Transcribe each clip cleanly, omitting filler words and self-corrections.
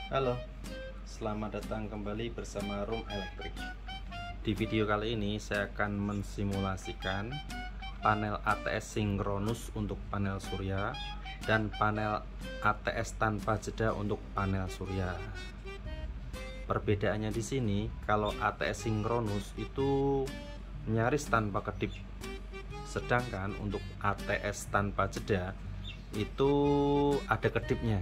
Halo, selamat datang kembali bersama Room Electric. Di video kali ini saya akan mensimulasikan panel ATS sinkronus untuk panel surya dan panel ATS tanpa jeda untuk panel surya. Perbedaannya di sini, kalau ATS sinkronus itu nyaris tanpa kedip, sedangkan untuk ATS tanpa jeda itu ada kedipnya.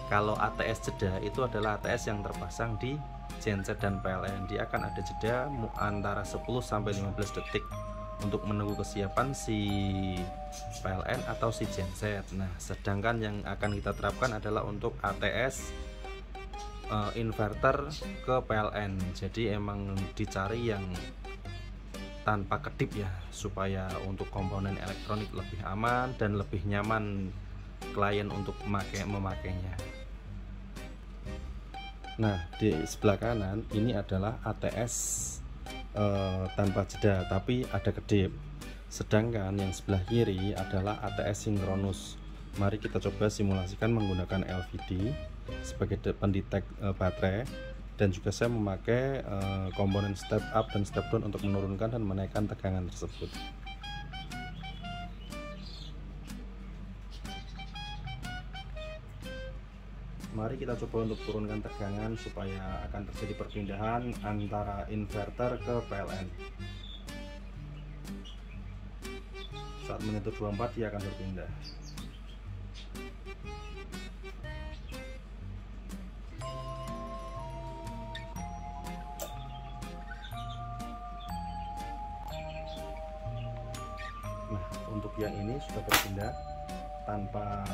Kalau ATS jeda itu adalah ATS yang terpasang di genset dan PLN. Dia akan ada jeda antara 10-15 detik untuk menunggu kesiapan si PLN atau si genset. Nah, sedangkan yang akan kita terapkan adalah untuk ATS inverter ke PLN. Jadi emang dicari yang tanpa kedip ya, supaya untuk komponen elektronik lebih aman dan lebih nyaman klien untuk memakainya. Nah, di sebelah kanan ini adalah ATS tanpa jeda tapi ada kedip. Sedangkan yang sebelah kiri adalah ATS sinkronus. Mari kita coba simulasikan menggunakan LVD sebagai pendetek baterai, dan juga saya memakai komponen step up dan step down untuk menurunkan dan menaikkan tegangan tersebut. Mari kita coba untuk turunkan tegangan supaya akan terjadi perpindahan antara inverter ke PLN. Saat menyentuh 24 dia akan berpindah. Nah, untuk yang ini sudah berpindah tanpa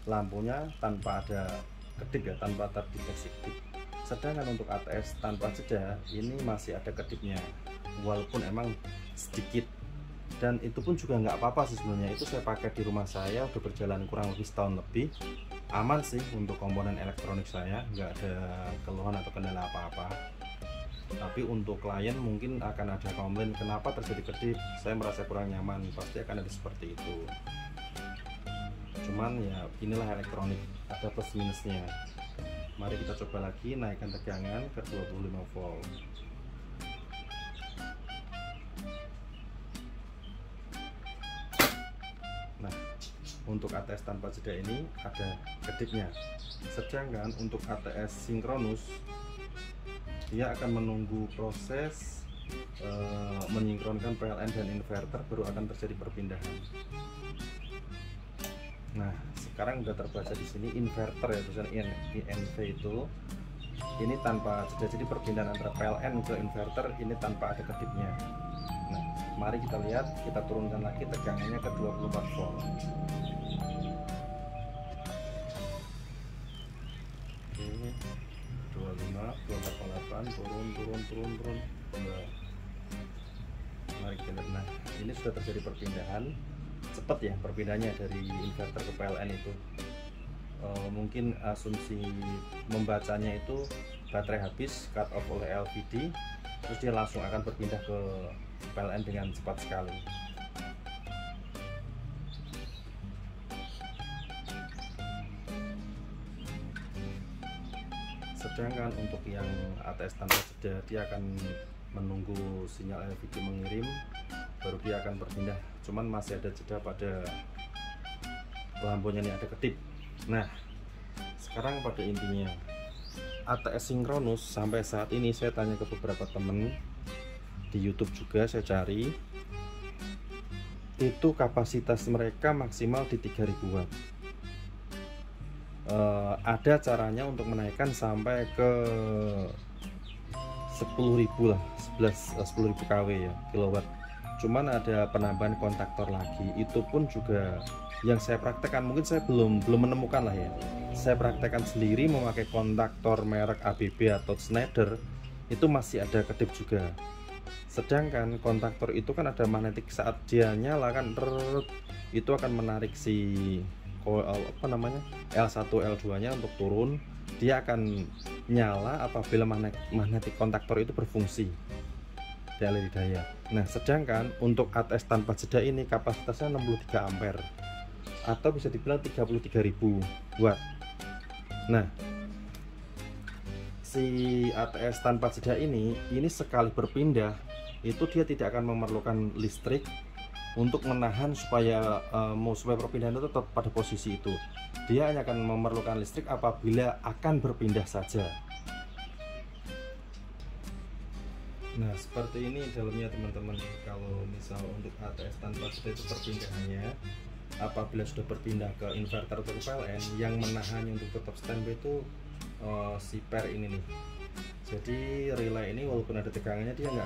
lampunya tanpa ada kedip ya, tanpa terdeteksi kedip. Sedangkan untuk ATS tanpa jeda ini masih ada kedipnya, walaupun emang sedikit, dan itu pun juga nggak apa-apa sih sebenarnya. Itu saya pakai di rumah saya udah berjalan kurang lebih setahun lebih, aman sih untuk komponen elektronik saya, nggak ada keluhan atau kendala apa-apa. Tapi untuk klien mungkin akan ada komplain kenapa terjadi kedip, saya merasa kurang nyaman, pasti akan ada seperti itu. Cuman ya inilah elektronik, ada plus minusnya. Mari kita coba lagi naikkan tegangan ke 25 volt. Nah, untuk ATS tanpa jeda ini ada kedipnya. Sedangkan untuk ATS sinkronus dia akan menunggu proses menyinkronkan PLN dan inverter, baru akan terjadi perpindahan. Nah, sekarang udah terbaca di sini inverter ya, tulisan INV itu. Ini tanpa jeda, jadi perpindahan antara PLN ke inverter ini tanpa ada kedipnya. Nah, mari kita lihat, kita turunkan lagi tegangannya ke 24 volt. Oke, 25, 24,8, turun. Nah, mari kita lihat. Nah, ini sudah terjadi perpindahan. Cepat ya perpindahannya dari inverter ke PLN itu. Mungkin asumsi membacanya itu baterai habis, cut off oleh LVD, terus dia langsung akan berpindah ke PLN dengan cepat sekali. Sedangkan untuk yang ATS tanpa jeda dia akan menunggu sinyal LVD mengirim, baru dia akan berpindah. Cuman masih ada jeda pada lampunya ini, ada kedip. Nah, sekarang pada intinya ATS sinkronus sampai saat ini saya tanya ke beberapa temen di YouTube juga, saya cari itu kapasitas mereka maksimal di 3000 watt. Ada caranya untuk menaikkan sampai ke 10.000 lah, 10.000 kW ya, kilowatt. Cuman ada penambahan kontaktor lagi, itu pun juga yang saya praktekkan, mungkin saya belum menemukan lah ya. Saya praktekkan sendiri memakai kontaktor merek ABB atau Schneider, itu masih ada kedip juga. Sedangkan kontaktor itu kan ada magnetik, saat dia nyala kan itu akan menarik si L1 L2 nya untuk turun. Dia akan nyala apabila magnetik kontaktor itu berfungsi di LED daya. Nah, sedangkan untuk ATS tanpa jeda ini kapasitasnya 63 ampere atau bisa dibilang 33.000 watt. Nah, si ATS tanpa jeda ini sekali berpindah itu dia tidak akan memerlukan listrik untuk menahan supaya perpindahan itu tetap pada posisi itu. Dia hanya akan memerlukan listrik apabila akan berpindah saja. Nah, seperti ini dalamnya teman-teman. Kalau misal untuk ATS tanpa jeda itu perpindahannya apabila sudah berpindah ke inverter atau PLN, yang menahannya untuk tetap standby itu si per ini nih. Jadi relay ini walaupun ada tegangannya dia nggak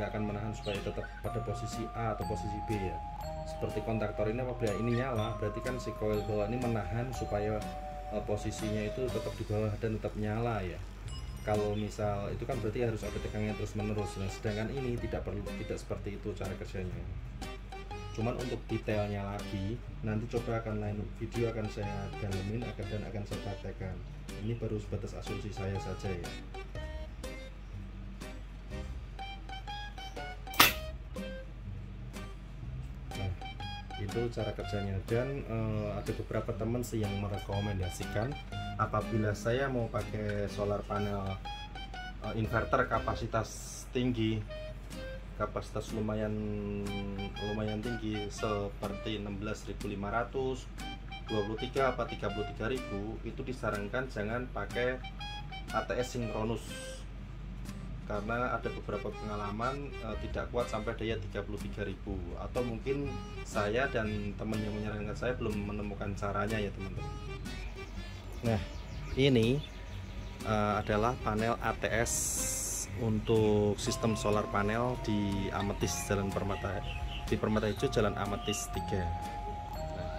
akan menahan supaya tetap pada posisi A atau posisi B ya. Seperti kontaktor ini apabila ini nyala, berarti kan si coil bawah ini menahan supaya posisinya itu tetap di bawah dan tetap nyala ya. Kalau misal itu kan berarti harus ada tegangannya terus menerus. Nah, sedangkan ini tidak seperti itu cara kerjanya. Cuman untuk detailnya lagi nanti coba akan lain video akan saya dalamin dan akan saya praktekkan. Ini baru sebatas asumsi saya saja ya. Nah, itu cara kerjanya. Dan ada beberapa teman sih yang merekomendasikan apabila saya mau pakai solar panel inverter kapasitas tinggi, kapasitas lumayan tinggi seperti 16.500, 23 apa 33.000, itu disarankan jangan pakai ATS sinkronus karena ada beberapa pengalaman tidak kuat sampai daya 33.000, atau mungkin saya dan teman yang menyarankan saya belum menemukan caranya ya teman-teman. Nah, ini adalah panel ATS untuk sistem solar panel di Ametis Jalan Permata, di Permata Hijau Jalan Ametis 3. Nah,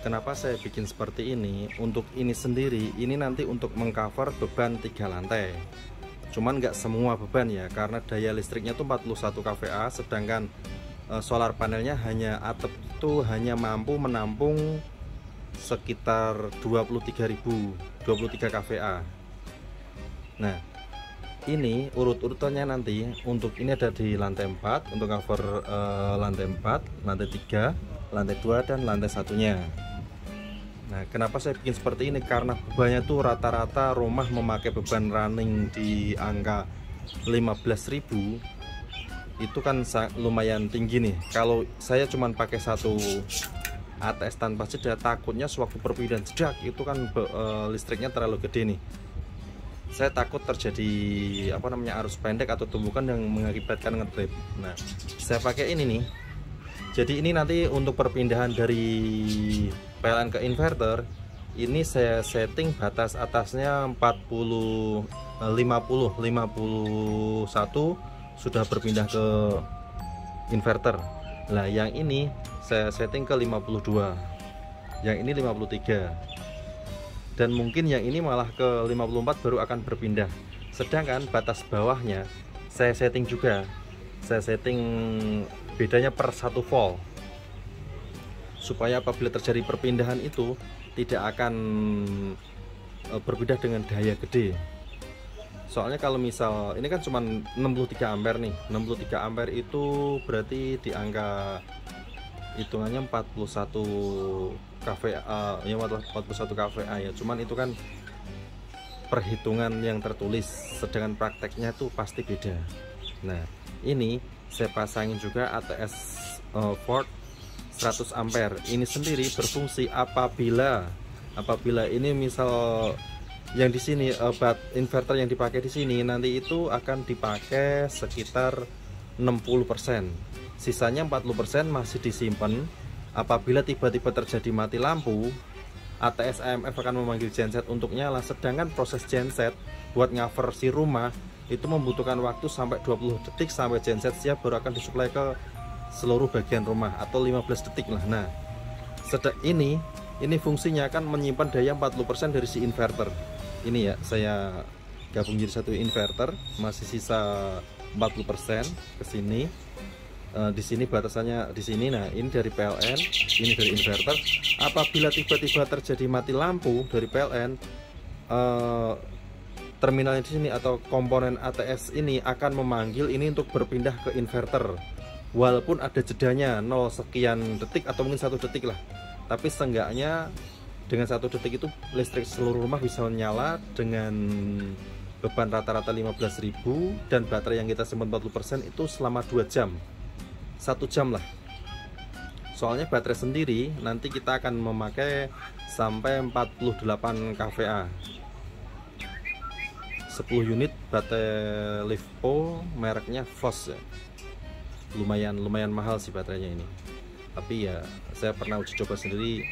kenapa saya bikin seperti ini? Untuk ini sendiri, ini nanti untuk mengcover beban 3 lantai. Cuman nggak semua beban ya, karena daya listriknya itu 41 kVA, sedangkan solar panelnya hanya atap itu hanya mampu menampung sekitar 23 kVA. Nah, ini urut-urutannya nanti untuk ini ada di lantai 4 untuk cover lantai 4, lantai 3, lantai 2 dan lantai satunya. Nah, kenapa saya bikin seperti ini? Karena bebannya tuh rata-rata rumah memakai beban running di angka 15.000. Itu kan lumayan tinggi nih. Kalau saya cuman pakai satu ATS tanpa jeda, takutnya sewaktu perpindahan jedak itu kan listriknya terlalu gede nih. Saya takut terjadi arus pendek atau tumbukan yang mengakibatkan ngetrip. Nah, saya pakai ini nih. Jadi ini nanti untuk perpindahan dari PLN ke inverter, ini saya setting batas atasnya 50 51 sudah berpindah ke inverter. Nah, yang ini saya setting ke 52, yang ini 53, dan mungkin yang ini malah ke 54 baru akan berpindah. Sedangkan batas bawahnya saya setting juga, saya setting bedanya per 1 volt, supaya apabila terjadi perpindahan itu tidak akan berpindah dengan daya gede. Soalnya kalau misal ini kan cuma 63 ampere nih, 63 ampere itu berarti di angka hitungannya 41 kVA ya, 41 kVA ya. Cuman itu kan perhitungan yang tertulis, sedangkan prakteknya tuh pasti beda. Nah, ini saya pasangin juga ATS Ford 100 ampere. Ini sendiri berfungsi apabila ini misal yang di sini inverter yang dipakai di sini nanti itu akan dipakai sekitar 60%. Sisanya 40% masih disimpan. Apabila tiba-tiba terjadi mati lampu, ATS AMF akan memanggil genset untuk nyala. Sedangkan proses genset buat cover si rumah itu membutuhkan waktu sampai 20 detik sampai genset siap, baru akan disuplai ke seluruh bagian rumah, atau 15 detik lah. Nah, ini fungsinya akan menyimpan daya 40% dari si inverter. Ini ya, saya gabung jadi satu inverter, masih sisa 40% ke sini. Di sini batasannya di sini. Nah, ini dari PLN, ini dari inverter. Apabila tiba-tiba terjadi mati lampu dari PLN, terminalnya di sini atau komponen ATS ini akan memanggil ini untuk berpindah ke inverter walaupun ada jedanya 0 sekian detik atau mungkin 1 detik lah, tapi seenggaknya dengan 1 detik itu listrik seluruh rumah bisa nyala dengan beban rata-rata 15.000 dan baterai yang kita simpan 40% itu selama 2 jam 1 jam lah. Soalnya baterai sendiri nanti kita akan memakai sampai 48 kVA, 10 unit baterai LiFePO mereknya Phos ya. Lumayan mahal sih baterainya ini, tapi ya saya pernah uji coba sendiri,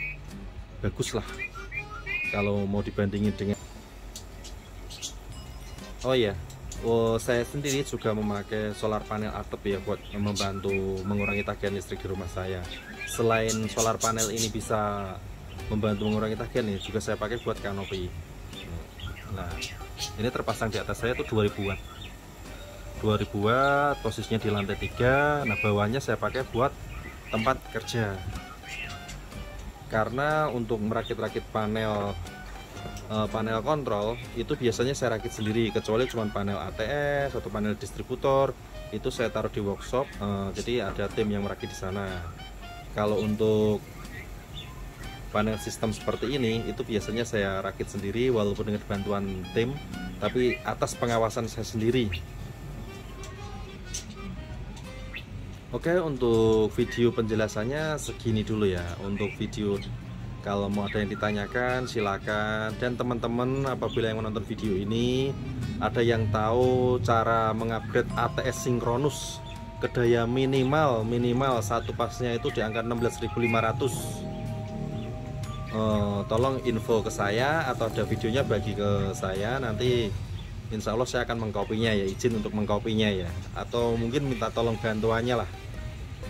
bagus lah kalau mau dibandingin dengan. Oh iya, saya sendiri juga memakai solar panel atap ya buat membantu mengurangi tagihan listrik di rumah saya. Selain solar panel ini bisa membantu mengurangi tagihan, nih juga saya pakai buat kanopi. Nah, ini terpasang di atas saya tuh 2000 watt. 2000 watt, posisinya di lantai 3. Nah, bawahnya saya pakai buat tempat kerja. Karena untuk merakit-rakit panel kontrol itu biasanya saya rakit sendiri, kecuali cuma panel ATS atau panel distributor itu saya taruh di workshop, jadi ada tim yang merakit di sana. Kalau untuk panel sistem seperti ini itu biasanya saya rakit sendiri walaupun dengan bantuan tim, tapi atas pengawasan saya sendiri. Oke, untuk video penjelasannya segini dulu ya. Untuk video, kalau mau ada yang ditanyakan silakan. Dan teman-teman apabila yang menonton video ini ada yang tahu cara mengupgrade ATS sinkronus ke daya minimal satu pasnya itu di angka 16.500, tolong info ke saya atau ada videonya bagi ke saya, nanti insya Allah saya akan mengkopinya ya, izin untuk mengkopinya ya, atau mungkin minta tolong bantuannya lah.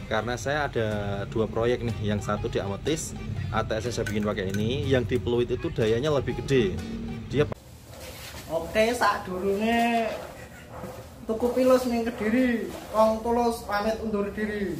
Karena saya ada 2 proyek nih, yang satu di Ametis ATS saya bikin pakai ini, yang di Pluit itu dayanya lebih gede dia. Oke, sak durunge tuku pilus ning Kediri, wong tulus pamit undur diri.